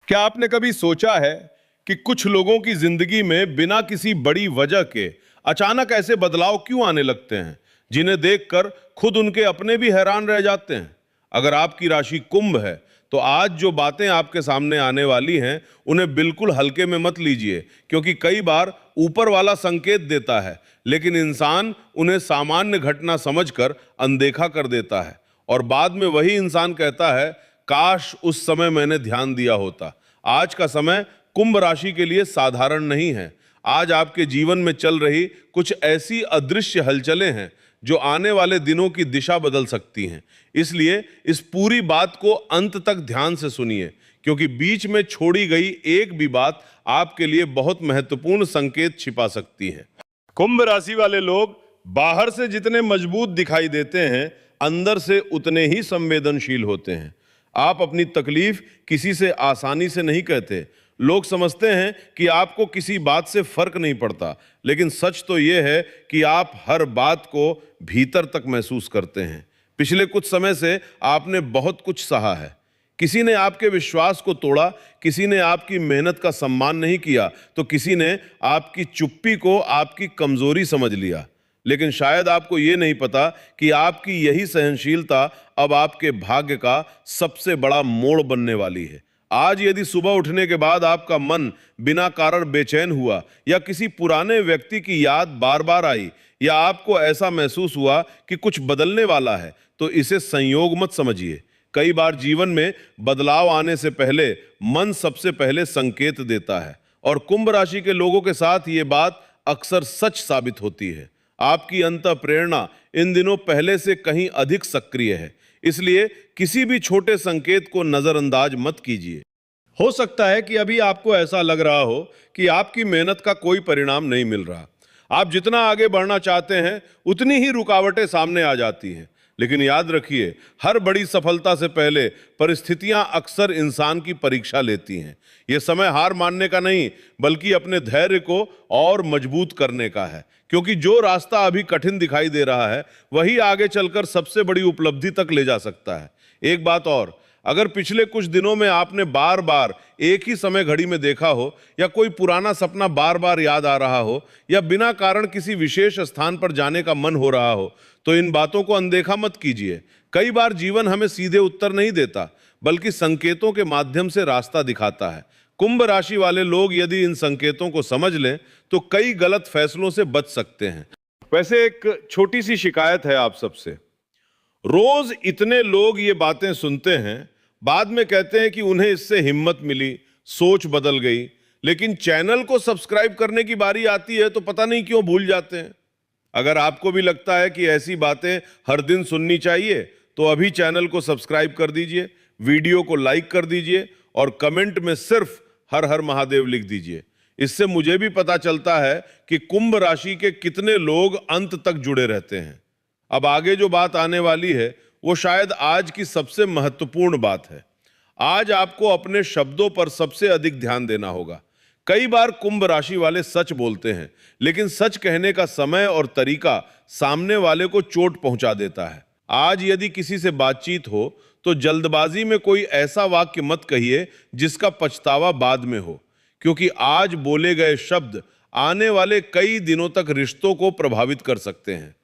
क्या आपने कभी सोचा है कि कुछ लोगों की जिंदगी में बिना किसी बड़ी वजह के अचानक ऐसे बदलाव क्यों आने लगते हैं जिन्हें देखकर खुद उनके अपने भी हैरान रह जाते हैं। अगर आपकी राशि कुंभ है तो आज जो बातें आपके सामने आने वाली हैं उन्हें बिल्कुल हल्के में मत लीजिए, क्योंकि कई बार ऊपर वाला संकेत देता है लेकिन इंसान उन्हें सामान्य घटना समझकर अनदेखा कर देता है और बाद में वही इंसान कहता है, काश उस समय मैंने ध्यान दिया होता। आज का समय कुंभ राशि के लिए साधारण नहीं है। आज आपके जीवन में चल रही कुछ ऐसी अदृश्य हलचलें हैं जो आने वाले दिनों की दिशा बदल सकती हैं। इसलिए इस पूरी बात को अंत तक ध्यान से सुनिए, क्योंकि बीच में छोड़ी गई एक भी बात आपके लिए बहुत महत्वपूर्ण संकेत छिपा सकती है। कुंभ राशि वाले लोग बाहर से जितने मजबूत दिखाई देते हैं, अंदर से उतने ही संवेदनशील होते हैं। आप अपनी तकलीफ किसी से आसानी से नहीं कहते। लोग समझते हैं कि आपको किसी बात से फर्क नहीं पड़ता, लेकिन सच तो यह है कि आप हर बात को भीतर तक महसूस करते हैं। पिछले कुछ समय से आपने बहुत कुछ सहा है। किसी ने आपके विश्वास को तोड़ा, किसी ने आपकी मेहनत का सम्मान नहीं किया, तो किसी ने आपकी चुप्पी को आपकी कमजोरी समझ लिया। लेकिन शायद आपको यह नहीं पता कि आपकी यही सहनशीलता अब आपके भाग्य का सबसे बड़ा मोड़ बनने वाली है। आज यदि सुबह उठने के बाद आपका मन बिना कारण बेचैन हुआ, या किसी पुराने व्यक्ति की याद बार बार आई, या आपको ऐसा महसूस हुआ कि कुछ बदलने वाला है, तो इसे संयोग मत समझिए। कई बार जीवन में बदलाव आने से पहले मन सबसे पहले संकेत देता है, और कुंभ राशि के लोगों के साथ ये बात अक्सर सच साबित होती है। आपकी अंतः प्रेरणा इन दिनों पहले से कहीं अधिक सक्रिय है, इसलिए किसी भी छोटे संकेत को नजरअंदाज मत कीजिए। हो सकता है कि अभी आपको ऐसा लग रहा हो कि आपकी मेहनत का कोई परिणाम नहीं मिल रहा। आप जितना आगे बढ़ना चाहते हैं उतनी ही रुकावटें सामने आ जाती हैं। लेकिन याद रखिए, हर बड़ी सफलता से पहले परिस्थितियां अक्सर इंसान की परीक्षा लेती हैं। यह समय हार मानने का नहीं, बल्कि अपने धैर्य को और मजबूत करने का है, क्योंकि जो रास्ता अभी कठिन दिखाई दे रहा है वही आगे चलकर सबसे बड़ी उपलब्धि तक ले जा सकता है। एक बात और, अगर पिछले कुछ दिनों में आपने बार बार एक ही समय घड़ी में देखा हो, या कोई पुराना सपना बार बार याद आ रहा हो, या बिना कारण किसी विशेष स्थान पर जाने का मन हो रहा हो, तो इन बातों को अनदेखा मत कीजिए। कई बार जीवन हमें सीधे उत्तर नहीं देता, बल्कि संकेतों के माध्यम से रास्ता दिखाता है। कुंभ राशि वाले लोग यदि इन संकेतों को समझ लें तो कई गलत फैसलों से बच सकते हैं। वैसे एक छोटी सी शिकायत है आप सबसे। रोज इतने लोग ये बातें सुनते हैं, बाद में कहते हैं कि उन्हें इससे हिम्मत मिली, सोच बदल गई, लेकिन चैनल को सब्सक्राइब करने की बारी आती है तो पता नहीं क्यों भूल जाते हैं। अगर आपको भी लगता है कि ऐसी बातें हर दिन सुननी चाहिए, तो अभी चैनल को सब्सक्राइब कर दीजिए, वीडियो को लाइक कर दीजिए और कमेंट में सिर्फ हर हर महादेव लिख दीजिए। इससे मुझे भी पता चलता है कि कुंभ राशि के कितने लोग अंत तक जुड़े रहते हैं। अब आगे जो बात आने वाली है वो शायद आज की सबसे महत्वपूर्ण बात है। आज आपको अपने शब्दों पर सबसे अधिक ध्यान देना होगा। कई बार कुंभ राशि वाले सच बोलते हैं, लेकिन सच कहने का समय और तरीका सामने वाले को चोट पहुंचा देता है। आज यदि किसी से बातचीत हो तो जल्दबाजी में कोई ऐसा वाक्य मत कहिए जिसका पछतावा बाद में हो, क्योंकि आज बोले गए शब्द आने वाले कई दिनों तक रिश्तों को प्रभावित कर सकते हैं।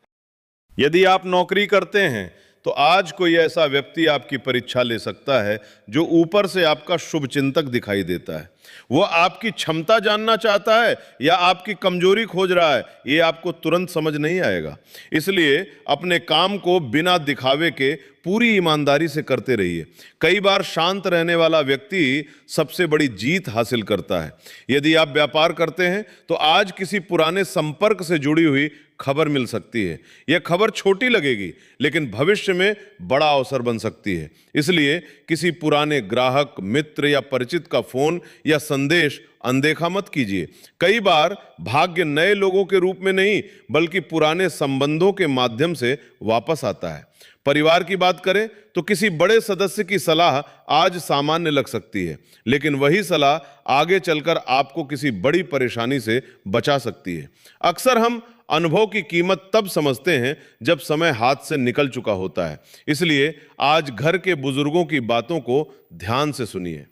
यदि आप नौकरी करते हैं तो आज कोई ऐसा व्यक्ति आपकी परीक्षा ले सकता है जो ऊपर से आपका शुभ चिंतक दिखाई देता है। वो आपकी क्षमता जानना चाहता है या आपकी कमजोरी खोज रहा है, ये आपको तुरंत समझ नहीं आएगा। इसलिए अपने काम को बिना दिखावे के पूरी ईमानदारी से करते रहिए। कई बार शांत रहने वाला व्यक्ति सबसे बड़ी जीत हासिल करता है। यदि आप व्यापार करते हैं तो आज किसी पुराने संपर्क से जुड़ी हुई खबर मिल सकती है। यह खबर छोटी लगेगी, लेकिन भविष्य में बड़ा अवसर बन सकती है। इसलिए किसी पुराने ग्राहक, मित्र या परिचित का फोन या संदेश अनदेखा मत कीजिए। कई बार भाग्य नए लोगों के रूप में नहीं, बल्कि पुराने संबंधों के माध्यम से वापस आता है। परिवार की बात करें तो किसी बड़े सदस्य की सलाह आज सामान्य लग सकती है, लेकिन वही सलाह आगे चलकर आपको किसी बड़ी परेशानी से बचा सकती है। अक्सर हम अनुभव की कीमत तब समझते हैं जब समय हाथ से निकल चुका होता है। इसलिए आज घर के बुजुर्गों की बातों को ध्यान से सुनिए।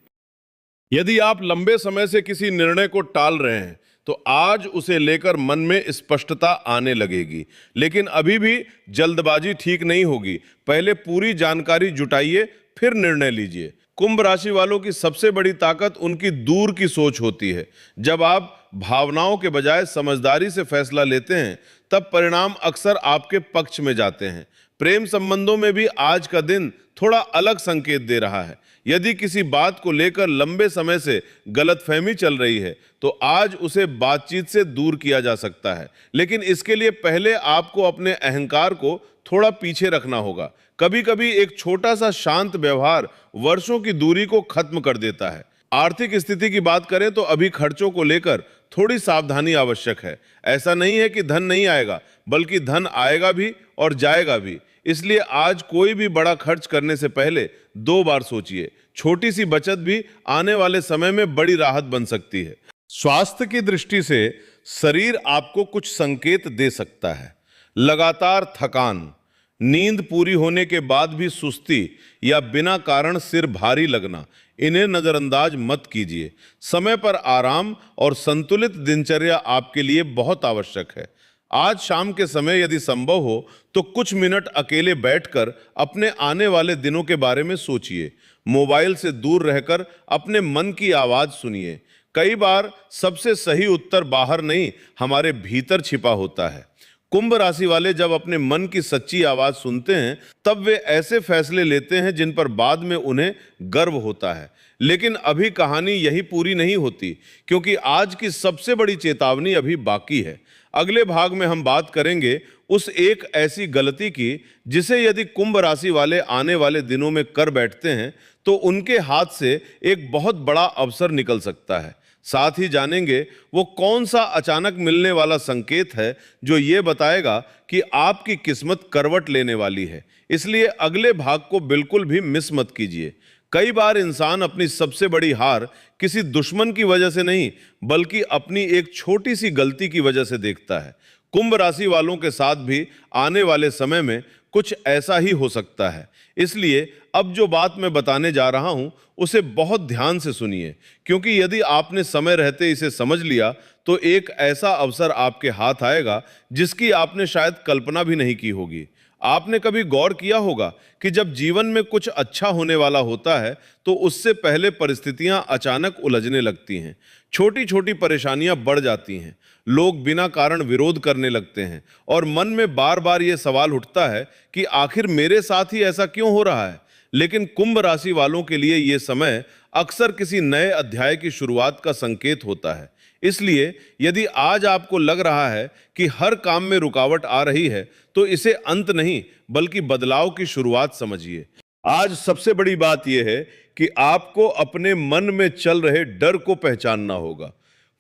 यदि आप लंबे समय से किसी निर्णय को टाल रहे हैं तो आज उसे लेकर मन में स्पष्टता आने लगेगी। लेकिन अभी भी जल्दबाजी ठीक नहीं होगी। पहले पूरी जानकारी जुटाइए, फिर निर्णय लीजिए। कुंभ राशि वालों की सबसे बड़ी ताकत उनकी दूर की सोच होती है। जब आप भावनाओं के बजाय समझदारी से फैसला लेते हैं, तब परिणाम अक्सर आपके पक्ष में जाते हैं। प्रेम संबंधों में भी आज का दिन थोड़ा अलग संकेत दे रहा है। यदि किसी बात को लेकर लंबे समय से गलतफहमी चल रही है, तो आज उसे बातचीत से दूर किया जा सकता है। लेकिन इसके लिए पहले आपको अपने अहंकार को थोड़ा पीछे रखना होगा। कभी कभी एक छोटा सा शांत व्यवहार वर्षों की दूरी को खत्म कर देता है। आर्थिक स्थिति की बात करें तो अभी खर्चों को लेकर थोड़ी सावधानी आवश्यक है। ऐसा नहीं है कि धन नहीं आएगा, बल्कि धन आएगा भी और जाएगा भी। इसलिए आज कोई भी बड़ा खर्च करने से पहले 2 बार सोचिए। छोटी सी बचत भी आने वाले समय में बड़ी राहत बन सकती है। स्वास्थ्य की दृष्टि से शरीर आपको कुछ संकेत दे सकता है। लगातार थकान, नींद पूरी होने के बाद भी सुस्ती या बिना कारण सिर भारी लगना, इन्हें नजरअंदाज मत कीजिए। समय पर आराम और संतुलित दिनचर्या आपके लिए बहुत आवश्यक है। आज शाम के समय यदि संभव हो तो कुछ मिनट अकेले बैठकर अपने आने वाले दिनों के बारे में सोचिए। मोबाइल से दूर रहकर अपने मन की आवाज सुनिए। कई बार सबसे सही उत्तर बाहर नहीं, हमारे भीतर छिपा होता है। कुंभ राशि वाले जब अपने मन की सच्ची आवाज सुनते हैं, तब वे ऐसे फैसले लेते हैं जिन पर बाद में उन्हें गर्व होता है। लेकिन अभी कहानी यही पूरी नहीं होती, क्योंकि आज की सबसे बड़ी चेतावनी अभी बाकी है। अगले भाग में हम बात करेंगे उस एक ऐसी गलती की जिसे यदि कुंभ राशि वाले आने वाले दिनों में कर बैठते हैं तो उनके हाथ से एक बहुत बड़ा अवसर निकल सकता है। साथ ही जानेंगे वो कौन सा अचानक मिलने वाला संकेत है जो ये बताएगा कि आपकी किस्मत करवट लेने वाली है। इसलिए अगले भाग को बिल्कुल भी मिस मत कीजिए। कई बार इंसान अपनी सबसे बड़ी हार किसी दुश्मन की वजह से नहीं, बल्कि अपनी एक छोटी सी गलती की वजह से देखता है। कुंभ राशि वालों के साथ भी आने वाले समय में कुछ ऐसा ही हो सकता है। इसलिए अब जो बात मैं बताने जा रहा हूं उसे बहुत ध्यान से सुनिए, क्योंकि यदि आपने समय रहते इसे समझ लिया तो एक ऐसा अवसर आपके हाथ आएगा जिसकी आपने शायद कल्पना भी नहीं की होगी। आपने कभी गौर किया होगा कि जब जीवन में कुछ अच्छा होने वाला होता है तो उससे पहले परिस्थितियां अचानक उलझने लगती हैं। छोटी छोटी परेशानियां बढ़ जाती हैं, लोग बिना कारण विरोध करने लगते हैं और मन में बार बार ये सवाल उठता है कि आखिर मेरे साथ ही ऐसा क्यों हो रहा है। लेकिन कुंभ राशि वालों के लिए ये समय अक्सर किसी नए अध्याय की शुरुआत का संकेत होता है। इसलिए यदि आज आपको लग रहा है कि हर काम में रुकावट आ रही है, तो इसे अंत नहीं बल्कि बदलाव की शुरुआत समझिए। आज सबसे बड़ी बात यह है कि आपको अपने मन में चल रहे डर को पहचानना होगा।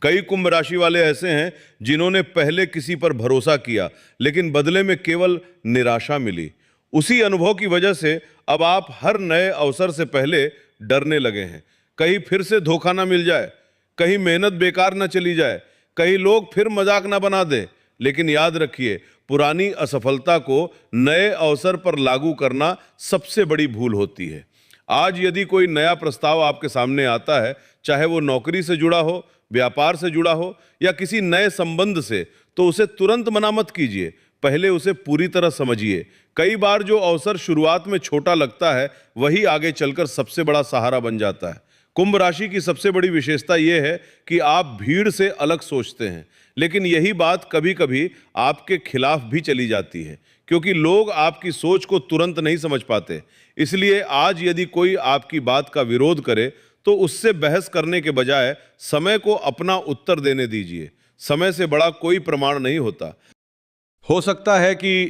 कई कुंभ राशि वाले ऐसे हैं जिन्होंने पहले किसी पर भरोसा किया, लेकिन बदले में केवल निराशा मिली। उसी अनुभव की वजह से अब आप हर नए अवसर से पहले डरने लगे हैं। कहीं फिर से धोखा ना मिल जाए, कहीं मेहनत बेकार ना चली जाए, कहीं लोग फिर मजाक ना बना दें। लेकिन याद रखिए, पुरानी असफलता को नए अवसर पर लागू करना सबसे बड़ी भूल होती है। आज यदि कोई नया प्रस्ताव आपके सामने आता है, चाहे वो नौकरी से जुड़ा हो, व्यापार से जुड़ा हो या किसी नए संबंध से, तो उसे तुरंत मना मत कीजिए। पहले उसे पूरी तरह समझिए। कई बार जो अवसर शुरुआत में छोटा लगता है, वही आगे चलकर सबसे बड़ा सहारा बन जाता है। कुंभ राशि की सबसे बड़ी विशेषता यह है कि आप भीड़ से अलग सोचते हैं, लेकिन यही बात कभी कभी आपके खिलाफ भी चली जाती है, क्योंकि लोग आपकी सोच को तुरंत नहीं समझ पाते। इसलिए आज यदि कोई आपकी बात का विरोध करे तो उससे बहस करने के बजाय समय को अपना उत्तर देने दीजिए। समय से बड़ा कोई प्रमाण नहीं होता। हो सकता है कि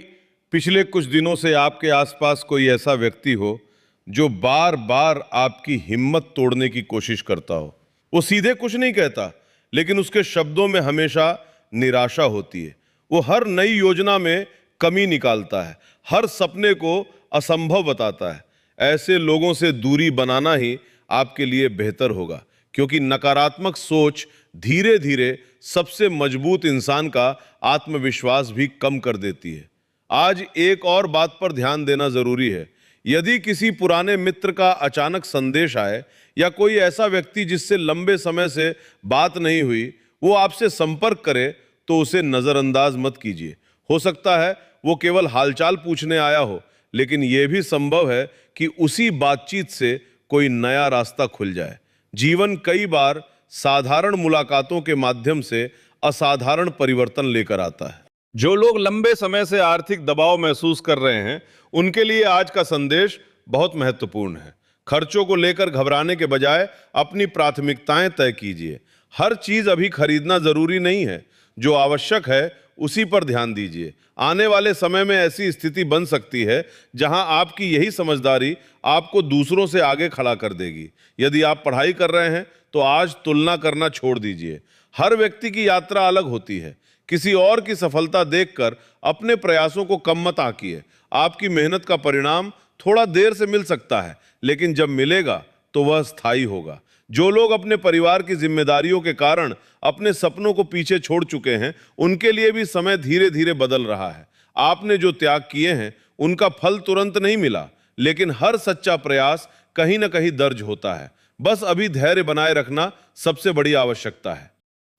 पिछले कुछ दिनों से आपके आसपास कोई ऐसा व्यक्ति हो जो बार बार आपकी हिम्मत तोड़ने की कोशिश करता हो। वो सीधे कुछ नहीं कहता, लेकिन उसके शब्दों में हमेशा निराशा होती है। वो हर नई योजना में कमी निकालता है, हर सपने को असंभव बताता है। ऐसे लोगों से दूरी बनाना ही आपके लिए बेहतर होगा, क्योंकि नकारात्मक सोच धीरे धीरे सबसे मजबूत इंसान का आत्मविश्वास भी कम कर देती है। आज एक और बात पर ध्यान देना जरूरी है। यदि किसी पुराने मित्र का अचानक संदेश आए या कोई ऐसा व्यक्ति जिससे लंबे समय से बात नहीं हुई वो आपसे संपर्क करे तो उसे नजरअंदाज मत कीजिए। हो सकता है वो केवल हालचाल पूछने आया हो, लेकिन यह भी संभव है कि उसी बातचीत से कोई नया रास्ता खुल जाए। जीवन कई बार साधारण मुलाकातों के माध्यम से असाधारण परिवर्तन लेकर आता है। जो लोग लंबे समय से आर्थिक दबाव महसूस कर रहे हैं, उनके लिए आज का संदेश बहुत महत्वपूर्ण है। खर्चों को लेकर घबराने के बजाय अपनी प्राथमिकताएं तय कीजिए। हर चीज अभी खरीदना जरूरी नहीं है, जो आवश्यक है उसी पर ध्यान दीजिए। आने वाले समय में ऐसी स्थिति बन सकती है जहां आपकी यही समझदारी आपको दूसरों से आगे खड़ा कर देगी। यदि आप पढ़ाई कर रहे हैं तो आज तुलना करना छोड़ दीजिए। हर व्यक्ति की यात्रा अलग होती है। किसी और की सफलता देखकर अपने प्रयासों को कम मत आंकिए। आपकी मेहनत का परिणाम थोड़ा देर से मिल सकता है, लेकिन जब मिलेगा तो वह स्थायी होगा। जो लोग अपने परिवार की जिम्मेदारियों के कारण अपने सपनों को पीछे छोड़ चुके हैं, उनके लिए भी समय धीरे धीरे बदल रहा है। आपने जो त्याग किए हैं उनका फल तुरंत नहीं मिला, लेकिन हर सच्चा प्रयास कहीं ना कहीं दर्ज होता है। बस अभी धैर्य बनाए रखना सबसे बड़ी आवश्यकता है।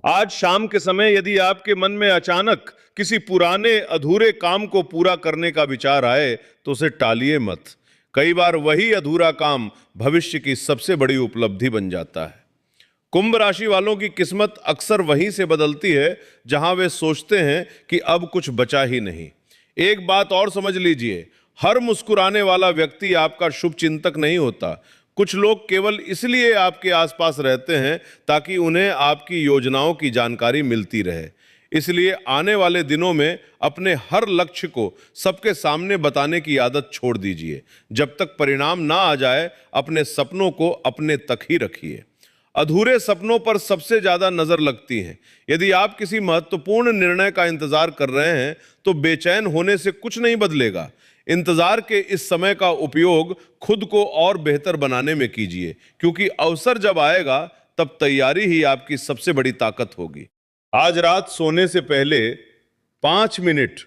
आज शाम के समय यदि आपके मन में अचानक किसी पुराने अधूरे काम को पूरा करने का विचार आए तो उसे टालिए मत। कई बार वही अधूरा काम भविष्य की सबसे बड़ी उपलब्धि बन जाता है। कुंभ राशि वालों की किस्मत अक्सर वहीं से बदलती है जहां वे सोचते हैं कि अब कुछ बचा ही नहीं। एक बात और समझ लीजिए, हर मुस्कुराने वाला व्यक्ति आपका शुभ चिंतक नहीं होता। कुछ लोग केवल इसलिए आपके आसपास रहते हैं ताकि उन्हें आपकी योजनाओं की जानकारी मिलती रहे। इसलिए आने वाले दिनों में अपने हर लक्ष्य को सबके सामने बताने की आदत छोड़ दीजिए। जब तक परिणाम ना आ जाए, अपने सपनों को अपने तक ही रखिए। अधूरे सपनों पर सबसे ज्यादा नजर लगती है। यदि आप किसी महत्वपूर्ण निर्णय का इंतजार कर रहे हैं तो बेचैन होने से कुछ नहीं बदलेगा। इंतजार के इस समय का उपयोग खुद को और बेहतर बनाने में कीजिए, क्योंकि अवसर जब आएगा तब तैयारी ही आपकी सबसे बड़ी ताकत होगी। आज रात सोने से पहले 5 मिनट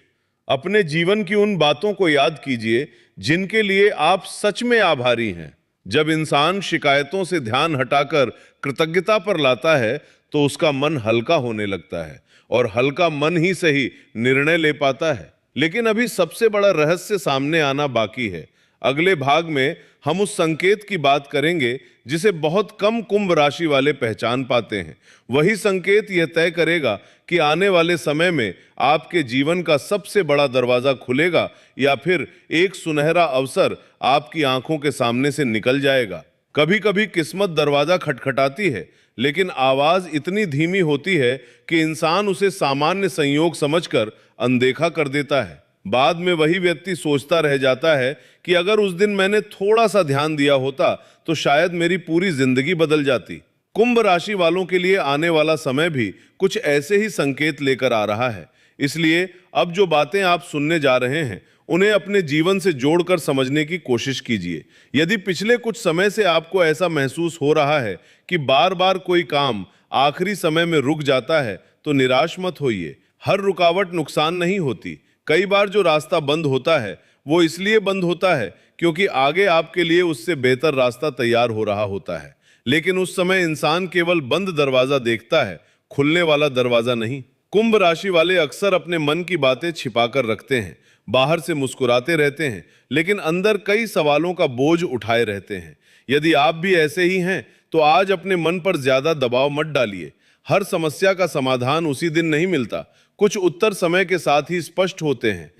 अपने जीवन की उन बातों को याद कीजिए जिनके लिए आप सच में आभारी हैं। जब इंसान शिकायतों से ध्यान हटाकर कृतज्ञता पर लाता है तो उसका मन हल्का होने लगता है, और हल्का मन ही सही निर्णय ले पाता है। लेकिन अभी सबसे बड़ा रहस्य सामने आना बाकी है। अगले भाग में हम उस संकेत की बात करेंगे जिसे बहुत कम कुंभ राशि वाले पहचान पाते हैं। वही संकेत यह तय करेगा कि आने वाले समय में आपके जीवन का सबसे बड़ा दरवाजा खुलेगा या फिर एक सुनहरा अवसर आपकी आंखों के सामने से निकल जाएगा। कभी कभी किस्मत दरवाजा खटखटाती है, लेकिन आवाज इतनी धीमी होती है कि इंसान उसे सामान्य संयोग समझकर अनदेखा कर देता है। बाद में वही व्यक्ति सोचता रह जाता है कि अगर उस दिन मैंने थोड़ा सा ध्यान दिया होता तो शायद मेरी पूरी जिंदगी बदल जाती। कुंभ राशि वालों के लिए आने वाला समय भी कुछ ऐसे ही संकेत लेकर आ रहा है। इसलिए अब जो बातें आप सुनने जा रहे हैं उन्हें अपने जीवन से जोड़कर समझने की कोशिश कीजिए। यदि पिछले कुछ समय से आपको ऐसा महसूस हो रहा है कि बार बार कोई काम आखिरी समय में रुक जाता है तो निराश मत होइए। हर रुकावट नुकसान नहीं होती। कई बार जो रास्ता बंद होता है वो इसलिए बंद होता है क्योंकि आगे आपके लिए उससे बेहतर रास्ता तैयार हो रहा होता है। लेकिन उस समय इंसान केवल बंद दरवाजा देखता है, खुलने वाला दरवाजा नहीं। कुंभ राशि वाले अक्सर अपने मन की बातें छिपाकर रखते हैं, बाहर से मुस्कुराते रहते हैं, लेकिन अंदर कई सवालों का बोझ उठाए रहते हैं। यदि आप भी ऐसे ही हैं तो आज अपने मन पर ज्यादा दबाव मत डालिए। हर समस्या का समाधान उसी दिन नहीं मिलता। कुछ उत्तर समय के साथ ही स्पष्ट होते हैं।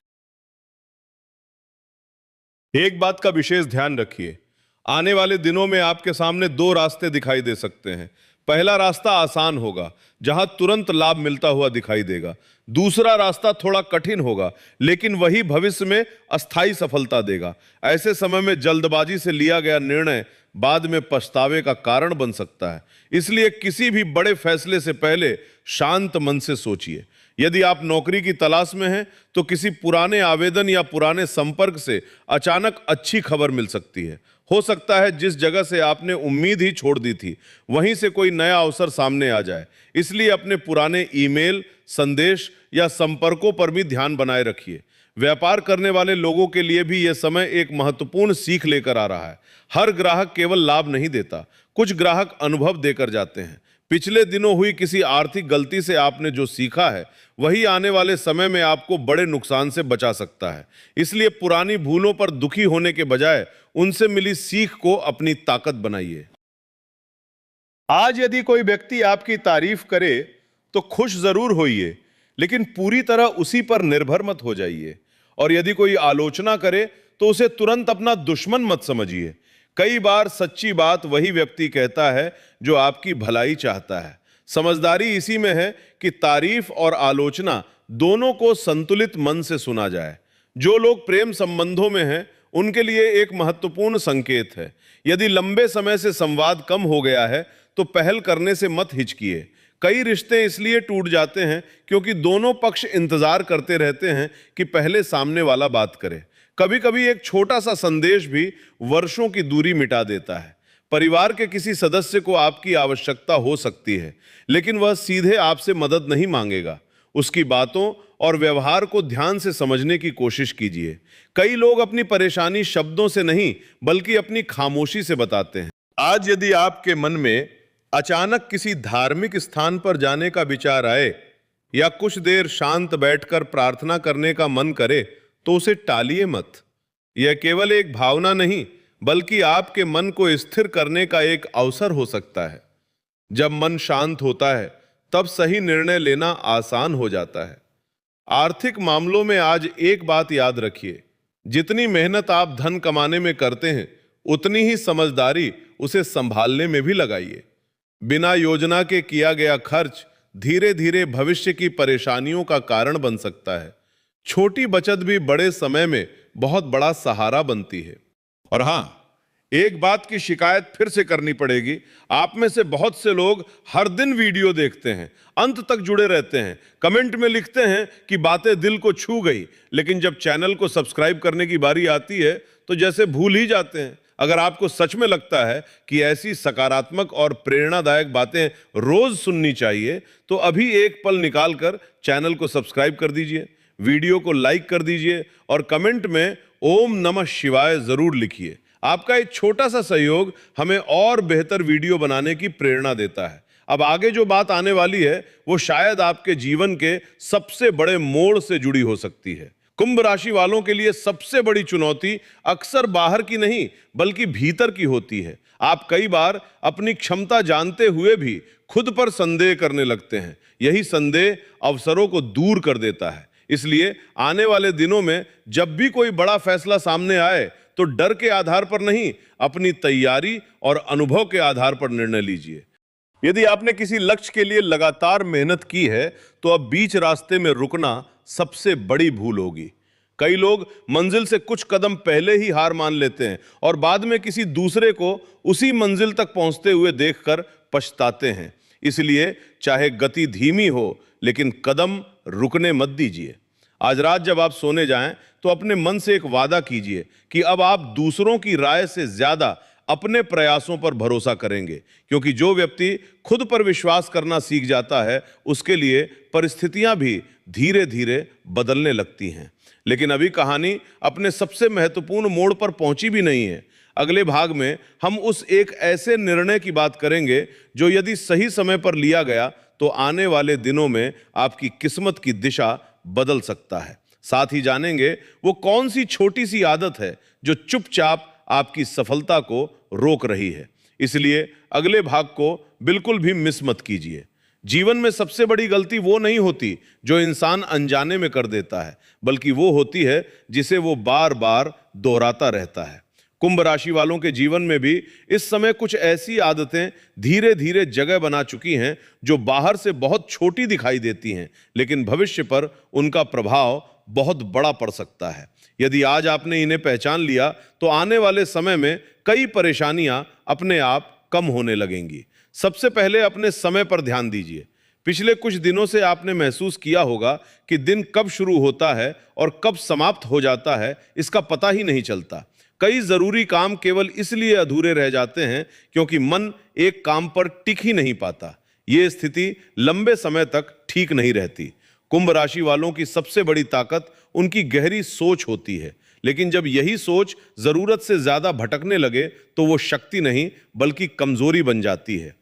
एक बात का विशेष ध्यान रखिए, आने वाले दिनों में आपके सामने 2 रास्ते दिखाई दे सकते हैं। पहला रास्ता आसान होगा, जहां तुरंत लाभ मिलता हुआ दिखाई देगा। दूसरा रास्ता थोड़ा कठिन होगा, लेकिन वही भविष्य में अस्थायी सफलता देगा। ऐसे समय में जल्दबाजी से लिया गया निर्णय बाद में पछतावे का कारण बन सकता है। इसलिए किसी भी बड़े फैसले से पहले शांत मन से सोचिए। यदि आप नौकरी की तलाश में हैं तो किसी पुराने आवेदन या पुराने संपर्क से अचानक अच्छी खबर मिल सकती है। हो सकता है जिस जगह से आपने उम्मीद ही छोड़ दी थी वहीं से कोई नया अवसर सामने आ जाए। इसलिए अपने पुराने ईमेल, संदेश या संपर्कों पर भी ध्यान बनाए रखिए। व्यापार करने वाले लोगों के लिए भी यह समय एक महत्वपूर्ण सीख लेकर आ रहा है। हर ग्राहक केवल लाभ नहीं देता, कुछ ग्राहक अनुभव देकर जाते हैं। पिछले दिनों हुई किसी आर्थिक गलती से आपने जो सीखा है, वही आने वाले समय में आपको बड़े नुकसान से बचा सकता है। इसलिए पुरानी भूलों पर दुखी होने के बजाय उनसे मिली सीख को अपनी ताकत बनाइए। आज यदि कोई व्यक्ति आपकी तारीफ करे तो खुश जरूर होइए, लेकिन पूरी तरह उसी पर निर्भर मत हो जाइए। और यदि कोई आलोचना करे तो उसे तुरंत अपना दुश्मन मत समझिए। कई बार सच्ची बात वही व्यक्ति कहता है जो आपकी भलाई चाहता है। समझदारी इसी में है कि तारीफ और आलोचना दोनों को संतुलित मन से सुना जाए। जो लोग प्रेम संबंधों में हैं, उनके लिए एक महत्वपूर्ण संकेत है। यदि लंबे समय से संवाद कम हो गया है तो पहल करने से मत हिचकिए। कई रिश्ते इसलिए टूट जाते हैं क्योंकि दोनों पक्ष इंतजार करते रहते हैं कि पहले सामने वाला बात करे। कभी कभी एक छोटा सा संदेश भी वर्षों की दूरी मिटा देता है। परिवार के किसी सदस्य को आपकी आवश्यकता हो सकती है, लेकिन वह सीधे आपसे मदद नहीं मांगेगा। उसकी बातों और व्यवहार को ध्यान से समझने की कोशिश कीजिए। कई लोग अपनी परेशानी शब्दों से नहीं बल्कि अपनी खामोशी से बताते हैं। आज यदि आपके मन में अचानक किसी धार्मिक स्थान पर जाने का विचार आए या कुछ देर शांत बैठकर प्रार्थना करने का मन करे तो उसे टालिए मत। यह केवल एक भावना नहीं बल्कि आपके मन को स्थिर करने का एक अवसर हो सकता है। जब मन शांत होता है तब सही निर्णय लेना आसान हो जाता है। आर्थिक मामलों में आज एक बात याद रखिए, जितनी मेहनत आप धन कमाने में करते हैं उतनी ही समझदारी उसे संभालने में भी लगाइए। बिना योजना के किया गया खर्च धीरे धीरे भविष्य की परेशानियों का कारण बन सकता है। छोटी बचत भी बड़े समय में बहुत बड़ा सहारा बनती है। और हां, एक बात की शिकायत फिर से करनी पड़ेगी। आप में से बहुत से लोग हर दिन वीडियो देखते हैं, अंत तक जुड़े रहते हैं, कमेंट में लिखते हैं कि बातें दिल को छू गई, लेकिन जब चैनल को सब्सक्राइब करने की बारी आती है तो जैसे भूल ही जाते हैं। अगर आपको सच में लगता है कि ऐसी सकारात्मक और प्रेरणादायक बातें रोज सुननी चाहिए तो अभी एक पल निकालकर चैनल को सब्सक्राइब कर दीजिए, वीडियो को लाइक कर दीजिए और कमेंट में ओम नमः शिवाय जरूर लिखिए। आपका एक छोटा सा सहयोग हमें और बेहतर वीडियो बनाने की प्रेरणा देता है। अब आगे जो बात आने वाली है वो शायद आपके जीवन के सबसे बड़े मोड़ से जुड़ी हो सकती है। कुंभ राशि वालों के लिए सबसे बड़ी चुनौती अक्सर बाहर की नहीं बल्कि भीतर की होती है। आप कई बार अपनी क्षमता जानते हुए भी खुद पर संदेह करने लगते हैं। यही संदेह अवसरों को दूर कर देता है। इसलिए आने वाले दिनों में जब भी कोई बड़ा फैसला सामने आए तो डर के आधार पर नहीं, अपनी तैयारी और अनुभव के आधार पर निर्णय लीजिए। यदि आपने किसी लक्ष्य के लिए लगातार मेहनत की है तो अब बीच रास्ते में रुकना सबसे बड़ी भूल होगी। कई लोग मंजिल से कुछ कदम पहले ही हार मान लेते हैं और बाद में किसी दूसरे को उसी मंजिल तक पहुंचते हुए देखकर पछताते हैं। इसलिए चाहे गति धीमी हो लेकिन कदम रुकने मत दीजिए। आज रात जब आप सोने जाएं तो अपने मन से एक वादा कीजिए कि अब आप दूसरों की राय से ज्यादा अपने प्रयासों पर भरोसा करेंगे, क्योंकि जो व्यक्ति खुद पर विश्वास करना सीख जाता है उसके लिए परिस्थितियां भी धीरे धीरे बदलने लगती हैं। लेकिन अभी कहानी अपने सबसे महत्वपूर्ण मोड़ पर पहुंची भी नहीं है। अगले भाग में हम उस एक ऐसे निर्णय की बात करेंगे जो यदि सही समय पर लिया गया तो आने वाले दिनों में आपकी किस्मत की दिशा बदल सकता है। साथ ही जानेंगे वो कौन सी छोटी सी आदत है जो चुपचाप आपकी सफलता को रोक रही है। इसलिए अगले भाग को बिल्कुल भी मिस मत कीजिए। जीवन में सबसे बड़ी गलती वो नहीं होती जो इंसान अनजाने में कर देता है, बल्कि वो होती है जिसे वो बार बार दोहराता रहता है। कुंभ राशि वालों के जीवन में भी इस समय कुछ ऐसी आदतें धीरे धीरे जगह बना चुकी हैं जो बाहर से बहुत छोटी दिखाई देती हैं, लेकिन भविष्य पर उनका प्रभाव बहुत बड़ा पड़ सकता है। यदि आज आपने इन्हें पहचान लिया तो आने वाले समय में कई परेशानियां अपने आप कम होने लगेंगी। सबसे पहले अपने समय पर ध्यान दीजिए। पिछले कुछ दिनों से आपने महसूस किया होगा कि दिन कब शुरू होता है और कब समाप्त हो जाता है इसका पता ही नहीं चलता। कई जरूरी काम केवल इसलिए अधूरे रह जाते हैं क्योंकि मन एक काम पर टिक ही नहीं पाता। यह स्थिति लंबे समय तक ठीक नहीं रहती। कुंभ राशि वालों की सबसे बड़ी ताकत उनकी गहरी सोच होती है, लेकिन जब यही सोच जरूरत से ज्यादा भटकने लगे तो वो शक्ति नहीं बल्कि कमजोरी बन जाती है।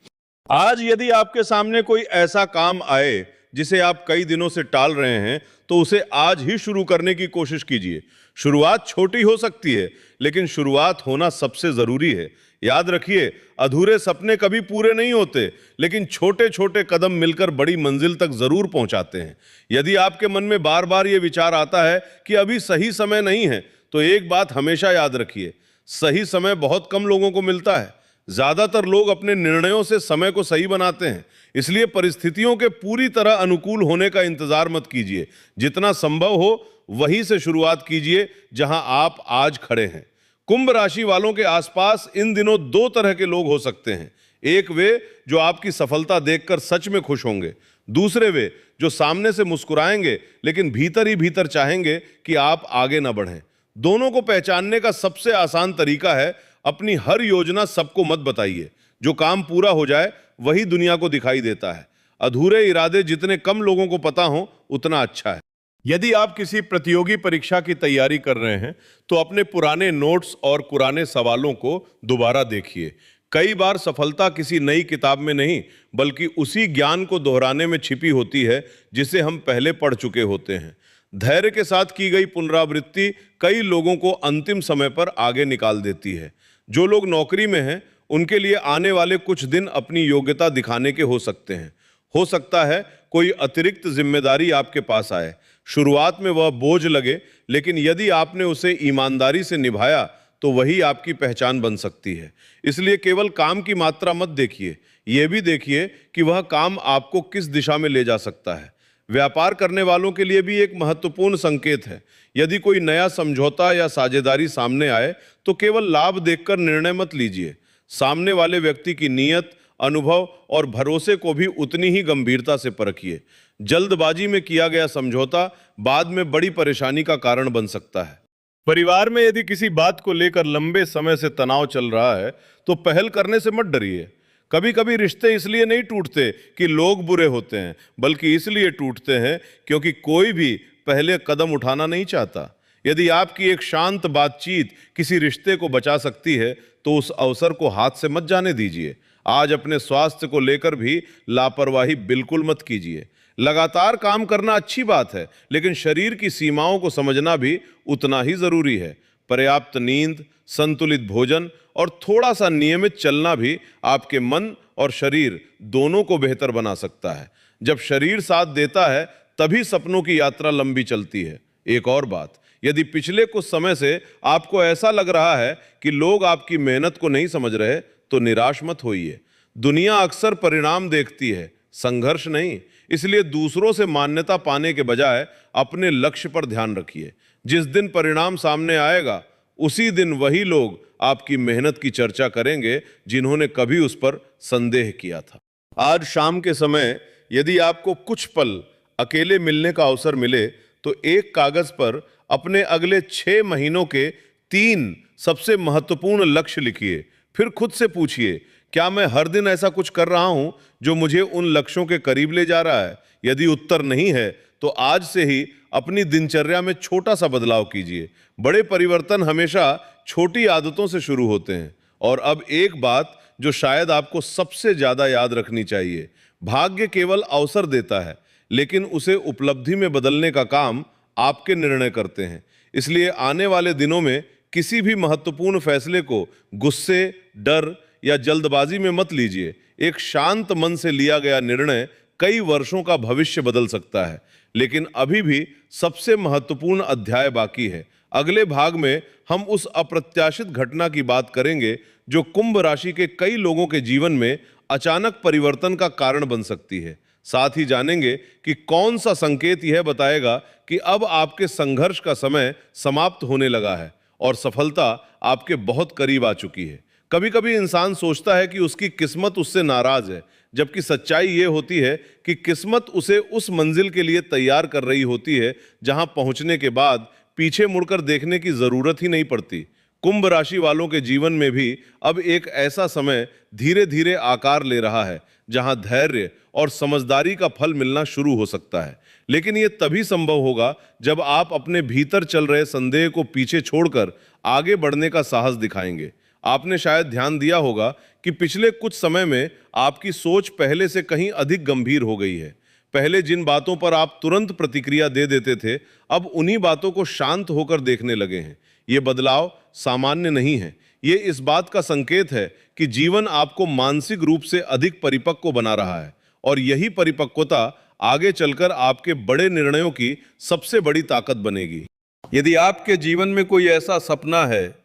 आज यदि आपके सामने कोई ऐसा काम आए जिसे आप कई दिनों से टाल रहे हैं, तो उसे आज ही शुरू करने की कोशिश कीजिए। शुरुआत छोटी हो सकती है, लेकिन शुरुआत होना सबसे जरूरी है। याद रखिए, अधूरे सपने कभी पूरे नहीं होते, लेकिन छोटे छोटे कदम मिलकर बड़ी मंजिल तक जरूर पहुंचाते हैं। यदि आपके मन में बार बार यह विचार आता है कि अभी सही समय नहीं है, तो एक बात हमेशा याद रखिए, सही समय बहुत कम लोगों को मिलता है। ज्यादातर लोग अपने निर्णयों से समय को सही बनाते हैं। इसलिए परिस्थितियों के पूरी तरह अनुकूल होने का इंतजार मत कीजिए। जितना संभव हो वहीं से शुरुआत कीजिए जहां आप आज खड़े हैं। कुंभ राशि वालों के आसपास इन दिनों दो तरह के लोग हो सकते हैं। एक वे जो आपकी सफलता देखकर सच में खुश होंगे, दूसरे वे जो सामने से मुस्कुराएंगे लेकिन भीतर ही भीतर चाहेंगे कि आप आगे ना बढ़ें। दोनों को पहचानने का सबसे आसान तरीका है, अपनी हर योजना सबको मत बताइए। जो काम पूरा हो जाए वही दुनिया को दिखाई देता है। अधूरे इरादे जितने कम लोगों को पता हो उतना अच्छा है। यदि आप किसी प्रतियोगी परीक्षा की तैयारी कर रहे हैं, तो अपने पुराने नोट्स और पुराने सवालों को दोबारा देखिए। कई बार सफलता किसी नई किताब में नहीं बल्कि उसी ज्ञान को दोहराने में छिपी होती है जिसे हम पहले पढ़ चुके होते हैं। धैर्य के साथ की गई पुनरावृत्ति कई लोगों को अंतिम समय पर आगे निकाल देती है। जो लोग नौकरी में हैं, उनके लिए आने वाले कुछ दिन अपनी योग्यता दिखाने के हो सकते हैं। हो सकता है कोई अतिरिक्त जिम्मेदारी आपके पास आए। शुरुआत में वह बोझ लगे, लेकिन यदि आपने उसे ईमानदारी से निभाया तो वही आपकी पहचान बन सकती है। इसलिए केवल काम की मात्रा मत देखिए, यह भी देखिए कि वह काम आपको किस दिशा में ले जा सकता है। व्यापार करने वालों के लिए भी एक महत्वपूर्ण संकेत है। यदि कोई नया समझौता या साझेदारी सामने आए तो केवल लाभ देखकर निर्णय मत लीजिए। सामने वाले व्यक्ति की नीयत, अनुभव और भरोसे को भी उतनी ही गंभीरता से परखिए। जल्दबाजी में किया गया समझौता बाद में बड़ी परेशानी का कारण बन सकता है। परिवार में यदि किसी बात को लेकर लंबे समय से तनाव चल रहा है, तो पहल करने से मत डरिए। कभी कभी रिश्ते इसलिए नहीं टूटते कि लोग बुरे होते हैं, बल्कि इसलिए टूटते हैं क्योंकि कोई भी पहले कदम उठाना नहीं चाहता। यदि आपकी एक शांत बातचीत किसी रिश्ते को बचा सकती है, तो उस अवसर को हाथ से मत जाने दीजिए। आज अपने स्वास्थ्य को लेकर भी लापरवाही बिल्कुल मत कीजिए। लगातार काम करना अच्छी बात है, लेकिन शरीर की सीमाओं को समझना भी उतना ही जरूरी है। पर्याप्त नींद, संतुलित भोजन और थोड़ा सा नियमित चलना भी आपके मन और शरीर दोनों को बेहतर बना सकता है। जब शरीर साथ देता है, तभी सपनों की यात्रा लंबी चलती है। एक और बात, यदि पिछले कुछ समय से आपको ऐसा लग रहा है कि लोग आपकी मेहनत को नहीं समझ रहे, तो निराश मत होइए। दुनिया अक्सर परिणाम देखती है, संघर्ष नहीं। इसलिए दूसरों से मान्यता पाने के बजाय अपने लक्ष्य पर ध्यान रखिए। जिस दिन परिणाम सामने आएगा, उसी दिन वही लोग आपकी मेहनत की चर्चा करेंगे जिन्होंने कभी उस पर संदेह किया था। आज शाम के समय यदि आपको कुछ पल अकेले मिलने का अवसर मिले, तो एक कागज पर अपने अगले 6 महीनों के 3 सबसे महत्वपूर्ण लक्ष्य लिखिए। फिर खुद से पूछिए, क्या मैं हर दिन ऐसा कुछ कर रहा हूं जो मुझे उन लक्ष्यों के करीब ले जा रहा है? यदि उत्तर नहीं है, तो आज से ही अपनी दिनचर्या में छोटा सा बदलाव कीजिए। बड़े परिवर्तन हमेशा छोटी आदतों से शुरू होते हैं। और अब एक बात जो शायद आपको सबसे ज्यादा याद रखनी चाहिए, भाग्य केवल अवसर देता है, लेकिन उसे उपलब्धि में बदलने का काम आपके निर्णय करते हैं। इसलिए आने वाले दिनों में किसी भी महत्वपूर्ण फैसले को गुस्से, डर या जल्दबाजी में मत लीजिए। एक शांत मन से लिया गया निर्णय कई वर्षों का भविष्य बदल सकता है। लेकिन अभी भी सबसे महत्वपूर्ण अध्याय बाकी है। अगले भाग में हम उस अप्रत्याशित घटना की बात करेंगे जो कुंभ राशि के कई लोगों के जीवन में अचानक परिवर्तन का कारण बन सकती है। साथ ही जानेंगे कि कौन सा संकेत यह बताएगा कि अब आपके संघर्ष का समय समाप्त होने लगा है और सफलता आपके बहुत करीब आ चुकी है। कभी कभी इंसान सोचता है कि उसकी किस्मत उससे नाराज है, जबकि सच्चाई यह होती है कि किस्मत उसे उस मंजिल के लिए तैयार कर रही होती है जहां पहुंचने के बाद पीछे मुड़कर देखने की जरूरत ही नहीं पड़ती। कुंभ राशि वालों के जीवन में भी अब एक ऐसा समय धीरे धीरे आकार ले रहा है जहां धैर्य और समझदारी का फल मिलना शुरू हो सकता है। लेकिन यह तभी संभव होगा जब आप अपने भीतर चल रहे संदेह को पीछे छोड़कर आगे बढ़ने का साहस दिखाएंगे। आपने शायद ध्यान दिया होगा कि पिछले कुछ समय में आपकी सोच पहले से कहीं अधिक गंभीर हो गई है। पहले जिन बातों पर आप तुरंत प्रतिक्रिया दे देते थे, अब उन्हीं बातों को शांत होकर देखने लगे हैं। ये बदलाव सामान्य नहीं है। ये इस बात का संकेत है कि जीवन आपको मानसिक रूप से अधिक परिपक्व बना रहा है, और यही परिपक्वता आगे चलकर आपके बड़े निर्णयों की सबसे बड़ी ताकत बनेगी। यदि आपके जीवन में कोई ऐसा सपना है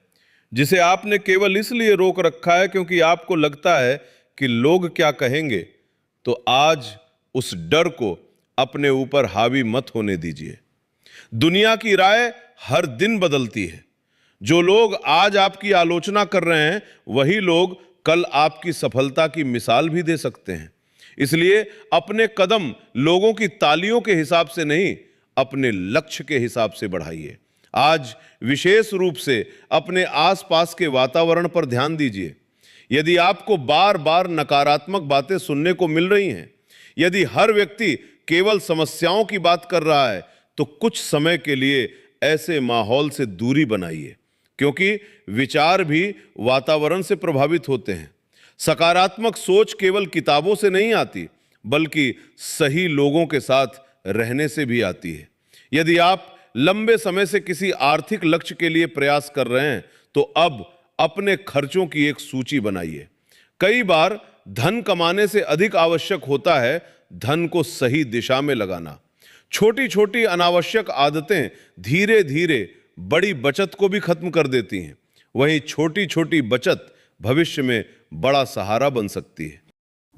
जिसे आपने केवल इसलिए रोक रखा है क्योंकि आपको लगता है कि लोग क्या कहेंगे, तो आज उस डर को अपने ऊपर हावी मत होने दीजिए। दुनिया की राय हर दिन बदलती है। जो लोग आज आपकी आलोचना कर रहे हैं, वही लोग कल आपकी सफलता की मिसाल भी दे सकते हैं। इसलिए अपने कदम लोगों की तालियों के हिसाब से नहीं, अपने लक्ष्य के हिसाब से बढ़ाइए। आज विशेष रूप से अपने आसपास के वातावरण पर ध्यान दीजिए। यदि आपको बार बार नकारात्मक बातें सुनने को मिल रही हैं, यदि हर व्यक्ति केवल समस्याओं की बात कर रहा है, तो कुछ समय के लिए ऐसे माहौल से दूरी बनाइए, क्योंकि विचार भी वातावरण से प्रभावित होते हैं। सकारात्मक सोच केवल किताबों से नहीं आती, बल्कि सही लोगों के साथ रहने से भी आती है। यदि आप लंबे समय से किसी आर्थिक लक्ष्य के लिए प्रयास कर रहे हैं, तो अब अपने खर्चों की एक सूची बनाइए। कई बार धन कमाने से अधिक आवश्यक होता है धन को सही दिशा में लगाना। छोटी छोटी अनावश्यक आदतें धीरे धीरे बड़ी बचत को भी खत्म कर देती हैं। वहीं छोटी छोटी बचत भविष्य में बड़ा सहारा बन सकती है।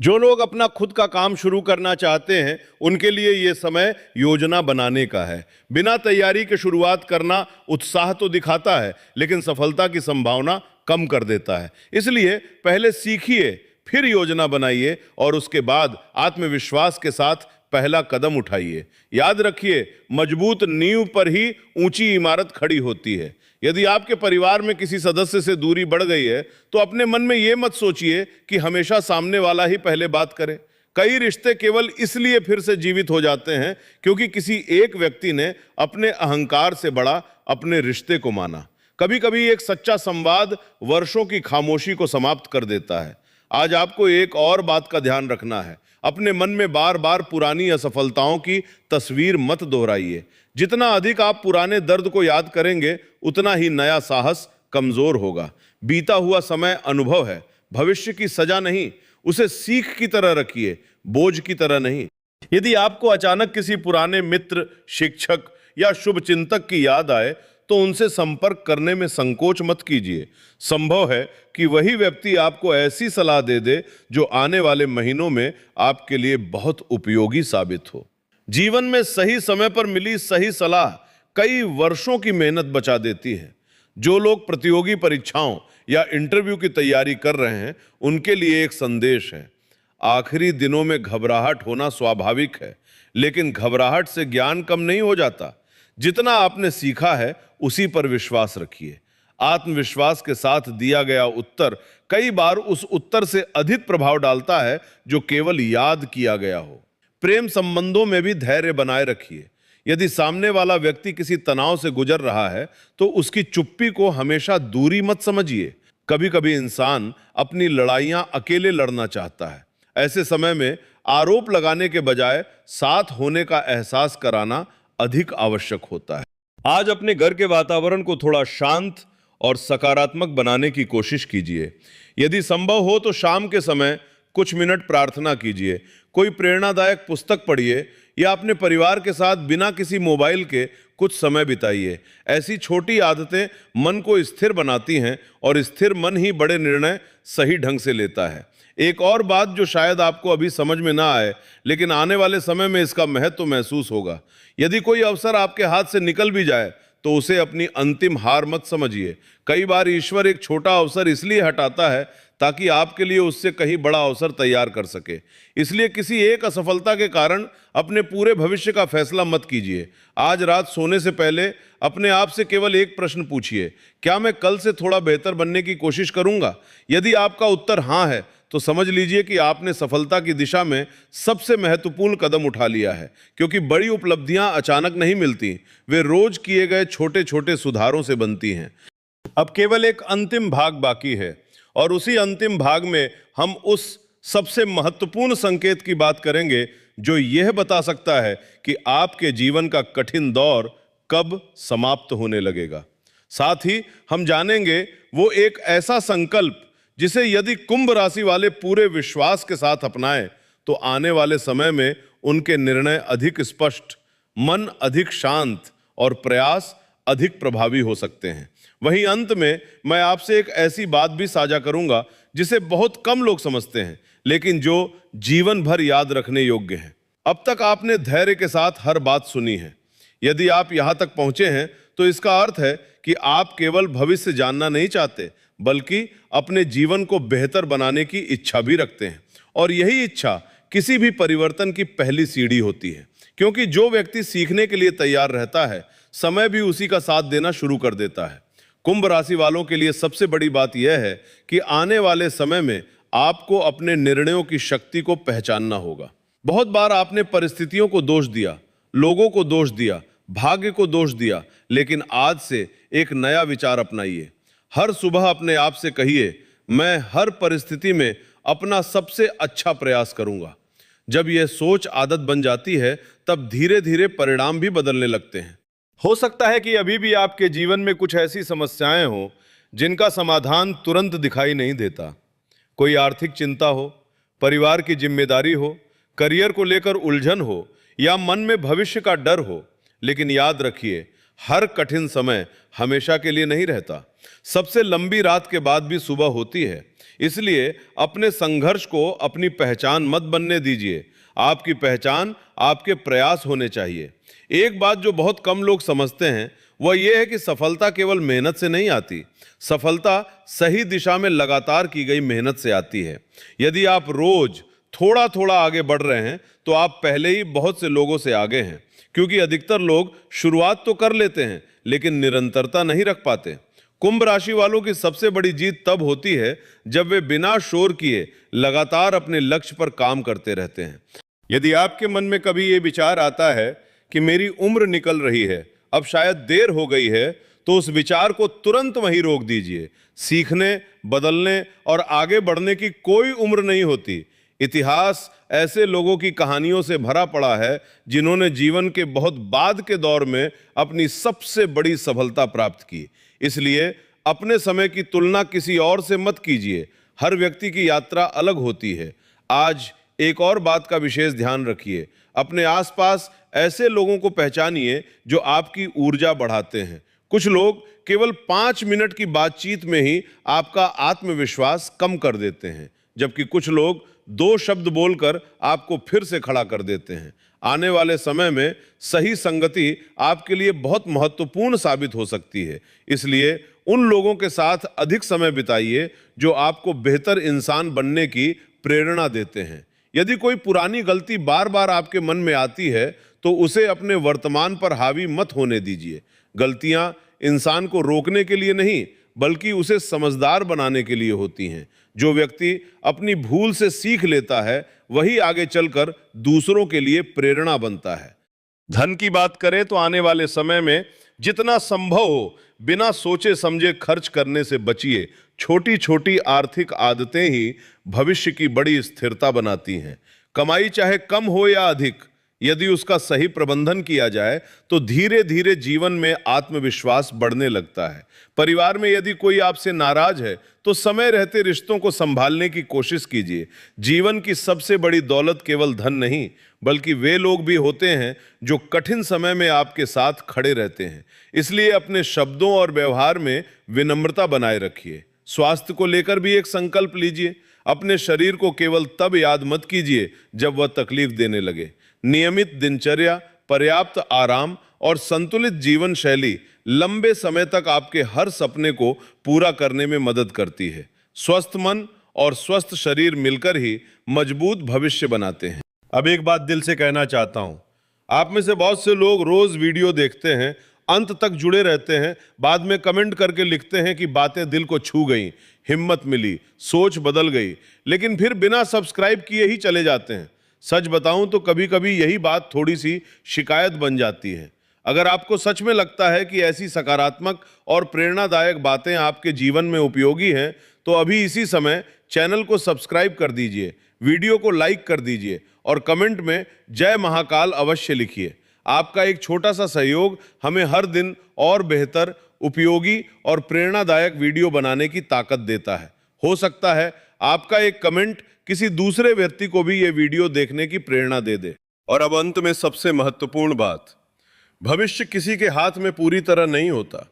जो लोग अपना खुद का काम शुरू करना चाहते हैं, उनके लिए यह समय योजना बनाने का है। बिना तैयारी के शुरुआत करना उत्साह तो दिखाता है, लेकिन सफलता की संभावना कम कर देता है। इसलिए पहले सीखिए, फिर योजना बनाइए, और उसके बाद आत्मविश्वास के साथ पहला कदम उठाइए। याद रखिए, मजबूत नींव पर ही ऊंची इमारत खड़ी होती है। यदि आपके परिवार में किसी सदस्य से दूरी बढ़ गई है, तो अपने मन में यह मत सोचिए कि हमेशा सामने वाला ही पहले बात करे। कई रिश्ते केवल इसलिए फिर से जीवित हो जाते हैं क्योंकि किसी एक व्यक्ति ने अपने अहंकार से बड़ा अपने रिश्ते को माना। कभी कभी एक सच्चा संवाद वर्षों की खामोशी को समाप्त कर देता है। आज आपको एक और बात का ध्यान रखना है। अपने मन में बार बार पुरानी असफलताओं की तस्वीर मत दोहराइए। जितना अधिक आप पुराने दर्द को याद करेंगे, उतना ही नया साहस कमजोर होगा। बीता हुआ समय अनुभव है, भविष्य की सजा नहीं। उसे सीख की तरह रखिए, बोझ की तरह नहीं। यदि आपको अचानक किसी पुराने मित्र, शिक्षक या शुभचिंतक की याद आए, तो उनसे संपर्क करने में संकोच मत कीजिए। संभव है कि वही व्यक्ति आपको ऐसी सलाह दे दे जो आने वाले महीनों में आपके लिए बहुत उपयोगी साबित हो। जीवन में सही समय पर मिली सही सलाह कई वर्षों की मेहनत बचा देती है। जो लोग प्रतियोगी परीक्षाओं या इंटरव्यू की तैयारी कर रहे हैं, उनके लिए एक संदेश है। आखिरी दिनों में घबराहट होना स्वाभाविक है, लेकिन घबराहट से ज्ञान कम नहीं हो जाता। जितना आपने सीखा है, उसी पर विश्वास रखिए। आत्मविश्वास के साथ दिया गया उत्तर कई बार उस उत्तर से अधिक प्रभाव डालता है जो केवल याद किया गया हो। प्रेम संबंधों में भी धैर्य बनाए रखिए। यदि सामने वाला व्यक्ति किसी तनाव से गुजर रहा है, तो उसकी चुप्पी को हमेशा दूरी मत समझिए। कभी कभी इंसान अपनी लड़ाइयां अकेले लड़ना चाहता है। ऐसे समय में आरोप लगाने के बजाय साथ होने का एहसास कराना अधिक आवश्यक होता है। आज अपने घर के वातावरण को थोड़ा शांत और सकारात्मक बनाने की कोशिश कीजिए। यदि संभव हो तो शाम के समय कुछ मिनट प्रार्थना कीजिए, कोई प्रेरणादायक पुस्तक पढ़िए या अपने परिवार के साथ बिना किसी मोबाइल के कुछ समय बिताइए। ऐसी छोटी आदतें मन को स्थिर बनाती हैं और स्थिर मन ही बड़े निर्णय सही ढंग से लेता है। एक और बात जो शायद आपको अभी समझ में ना आए, लेकिन आने वाले समय में इसका महत्व महसूस होगा। यदि कोई अवसर आपके हाथ से निकल भी जाए, तो उसे अपनी अंतिम हार मत समझिए। कई बार ईश्वर एक छोटा अवसर इसलिए हटाता है ताकि आपके लिए उससे कहीं बड़ा अवसर तैयार कर सके। इसलिए किसी एक असफलता के कारण अपने पूरे भविष्य का फैसला मत कीजिए। आज रात सोने से पहले अपने आप से केवल एक प्रश्न पूछिए, क्या मैं कल से थोड़ा बेहतर बनने की कोशिश करूंगा? यदि आपका उत्तर हाँ है, तो समझ लीजिए कि आपने सफलता की दिशा में सबसे महत्वपूर्ण कदम उठा लिया है, क्योंकि बड़ी उपलब्धियां अचानक नहीं मिलती, वे रोज किए गए छोटे छोटे सुधारों से बनती हैं। अब केवल एक अंतिम भाग बाकी है, और उसी अंतिम भाग में हम उस सबसे महत्वपूर्ण संकेत की बात करेंगे जो यह बता सकता है कि आपके जीवन का कठिन दौर कब समाप्त होने लगेगा। साथ ही हम जानेंगे वो एक ऐसा संकल्प जिसे यदि कुंभ राशि वाले पूरे विश्वास के साथ अपनाएं तो आने वाले समय में उनके निर्णय अधिक स्पष्ट, मन अधिक शांत और प्रयास अधिक प्रभावी हो सकते हैं। वहीं अंत में मैं आपसे एक ऐसी बात भी साझा करूंगा जिसे बहुत कम लोग समझते हैं, लेकिन जो जीवन भर याद रखने योग्य है। अब तक आपने धैर्य के साथ हर बात सुनी है। यदि आप यहां तक पहुंचे हैं तो इसका अर्थ है कि आप केवल भविष्य जानना नहीं चाहते, बल्कि अपने जीवन को बेहतर बनाने की इच्छा भी रखते हैं। और यही इच्छा किसी भी परिवर्तन की पहली सीढ़ी होती है, क्योंकि जो व्यक्ति सीखने के लिए तैयार रहता है, समय भी उसी का साथ देना शुरू कर देता है। कुंभ राशि वालों के लिए सबसे बड़ी बात यह है कि आने वाले समय में आपको अपने निर्णयों की शक्ति को पहचानना होगा। बहुत बार आपने परिस्थितियों को दोष दिया, लोगों को दोष दिया, भाग्य को दोष दिया, लेकिन आज से एक नया विचार अपनाइए। हर सुबह अपने आप से कहिए, मैं हर परिस्थिति में अपना सबसे अच्छा प्रयास करूंगा। जब यह सोच आदत बन जाती है, तब धीरे धीरे परिणाम भी बदलने लगते हैं। हो सकता है कि अभी भी आपके जीवन में कुछ ऐसी समस्याएं हो जिनका समाधान तुरंत दिखाई नहीं देता। कोई आर्थिक चिंता हो, परिवार की जिम्मेदारी हो, करियर को लेकर उलझन हो, या मन में भविष्य का डर हो। लेकिन याद रखिए, हर कठिन समय हमेशा के लिए नहीं रहता। सबसे लंबी रात के बाद भी सुबह होती है। इसलिए अपने संघर्ष को अपनी पहचान मत बनने दीजिए। आपकी पहचान आपके प्रयास होने चाहिए। एक बात जो बहुत कम लोग समझते हैं वह यह है कि सफलता केवल मेहनत से नहीं आती। सफलता सही दिशा में लगातार की गई मेहनत से आती है। यदि आप रोज थोड़ा थोड़ा आगे बढ़ रहे हैं तो आप पहले ही बहुत से लोगों से आगे हैं, क्योंकि अधिकतर लोग शुरुआत तो कर लेते हैं लेकिन निरंतरता नहीं रख पाते। कुंभ राशि वालों की सबसे बड़ी जीत तब होती है जब वे बिना शोर किए लगातार अपने लक्ष्य पर काम करते रहते हैं। यदि आपके मन में कभी ये विचार आता है कि मेरी उम्र निकल रही है, अब शायद देर हो गई है, तो उस विचार को तुरंत वहीं रोक दीजिए। सीखने, बदलने और आगे बढ़ने की कोई उम्र नहीं होती। इतिहास ऐसे लोगों की कहानियों से भरा पड़ा है जिन्होंने जीवन के बहुत बाद के दौर में अपनी सबसे बड़ी सफलता प्राप्त की। इसलिए अपने समय की तुलना किसी और से मत कीजिए। हर व्यक्ति की यात्रा अलग होती है। आज एक और बात का विशेष ध्यान रखिए। अपने आसपास ऐसे लोगों को पहचानिए जो आपकी ऊर्जा बढ़ाते हैं। कुछ लोग केवल 5 मिनट की बातचीत में ही आपका आत्मविश्वास कम कर देते हैं, जबकि कुछ लोग 2 शब्द बोलकर आपको फिर से खड़ा कर देते हैं। आने वाले समय में सही संगति आपके लिए बहुत महत्वपूर्ण साबित हो सकती है। इसलिए उन लोगों के साथ अधिक समय बिताइए जो आपको बेहतर इंसान बनने की प्रेरणा देते हैं। यदि कोई पुरानी गलती बार बार आपके मन में आती है तो उसे अपने वर्तमान पर हावी मत होने दीजिए। गलतियां इंसान को रोकने के लिए नहीं, बल्कि उसे समझदार बनाने के लिए होती हैं। जो व्यक्ति अपनी भूल से सीख लेता है वही आगे चलकर दूसरों के लिए प्रेरणा बनता है। धन की बात करें तो आने वाले समय में जितना संभव हो बिना सोचे समझे खर्च करने से बचिए। छोटी छोटी आर्थिक आदतें ही भविष्य की बड़ी स्थिरता बनाती हैं। कमाई चाहे कम हो या अधिक, यदि उसका सही प्रबंधन किया जाए तो धीरे धीरे जीवन में आत्मविश्वास बढ़ने लगता है। परिवार में यदि कोई आपसे नाराज है तो समय रहते रिश्तों को संभालने की कोशिश कीजिए। जीवन की सबसे बड़ी दौलत केवल धन नहीं, बल्कि वे लोग भी होते हैं जो कठिन समय में आपके साथ खड़े रहते हैं। इसलिए अपने शब्दों और व्यवहार में विनम्रता बनाए रखिए। स्वास्थ्य को लेकर भी एक संकल्प लीजिए। अपने शरीर को केवल तब याद मत कीजिए जब वह तकलीफ देने लगे। नियमित दिनचर्या, पर्याप्त आराम और संतुलित जीवन शैली लंबे समय तक आपके हर सपने को पूरा करने में मदद करती है। स्वस्थ मन और स्वस्थ शरीर मिलकर ही मजबूत भविष्य बनाते हैं। अब एक बात दिल से कहना चाहता हूं। आप में से बहुत से लोग रोज वीडियो देखते हैं अंत तक जुड़े रहते हैं, बाद में कमेंट करके लिखते हैं कि बातें दिल को छू गई, हिम्मत मिली, सोच बदल गई, लेकिन फिर बिना सब्सक्राइब किए ही चले जाते हैं। सच बताऊं तो कभी कभी यही बात थोड़ी सी शिकायत बन जाती है। अगर आपको सच में लगता है कि ऐसी सकारात्मक और प्रेरणादायक बातें आपके जीवन में उपयोगी हैं, तो अभी इसी समय चैनल को सब्सक्राइब कर दीजिए, वीडियो को लाइक कर दीजिए और कमेंट में जय महाकाल अवश्य लिखिए। आपका एक छोटा सा सहयोग हमें हर दिन और बेहतर, उपयोगी और प्रेरणादायक वीडियो बनाने की ताकत देता है। हो सकता है आपका एक कमेंट किसी दूसरे व्यक्ति को भी ये वीडियो देखने की प्रेरणा दे दे। और अब अंत में सबसे महत्वपूर्ण बात, भविष्य किसी के हाथ में पूरी तरह नहीं होता।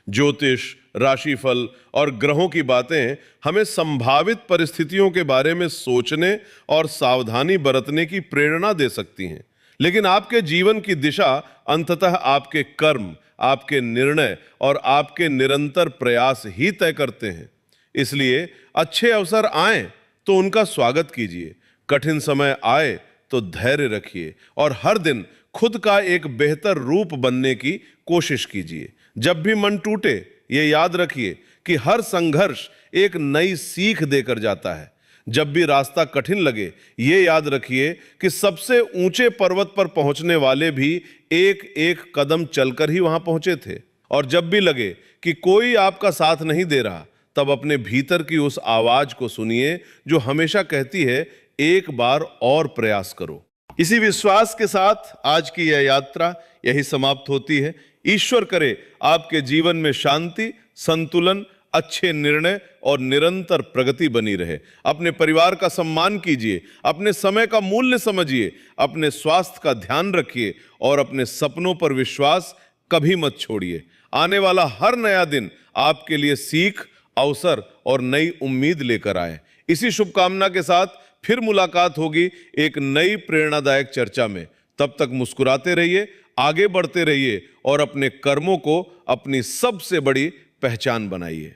ज्योतिष, राशिफल और ग्रहों की बातें हमें संभावित परिस्थितियों के बारे में सोचने और सावधानी बरतने की प्रेरणा दे सकती हैं, लेकिन आपके जीवन की दिशा अंततः आपके कर्म, आपके निर्णय और आपके निरंतर प्रयास ही तय करते हैं। इसलिए अच्छे अवसर आए तो उनका स्वागत कीजिए, कठिन समय आए तो धैर्य रखिए और हर दिन खुद का एक बेहतर रूप बनने की कोशिश कीजिए। जब भी मन टूटे, ये याद रखिए कि हर संघर्ष एक नई सीख देकर जाता है। जब भी रास्ता कठिन लगे, ये याद रखिए कि सबसे ऊंचे पर्वत पर पहुंचने वाले भी एक एक कदम चलकर ही वहां पहुंचे थे। और जब भी लगे कि कोई आपका साथ नहीं दे रहा, तब अपने भीतर की उस आवाज को सुनिए जो हमेशा कहती है, एक बार और प्रयास करो। इसी विश्वास के साथ आज की यह यात्रा यही समाप्त होती है। ईश्वर करे आपके जीवन में शांति, संतुलन, अच्छे निर्णय और निरंतर प्रगति बनी रहे। अपने परिवार का सम्मान कीजिए, अपने समय का मूल्य समझिए, अपने स्वास्थ्य का ध्यान रखिए और अपने सपनों पर विश्वास कभी मत छोड़िए। आने वाला हर नया दिन आपके लिए सीख, अवसर और नई उम्मीद लेकर आए। इसी शुभकामना के साथ फिर मुलाकात होगी एक नई प्रेरणादायक चर्चा में। तब तक मुस्कुराते रहिए, आगे बढ़ते रहिए और अपने कर्मों को अपनी सबसे बड़ी पहचान बनाइए।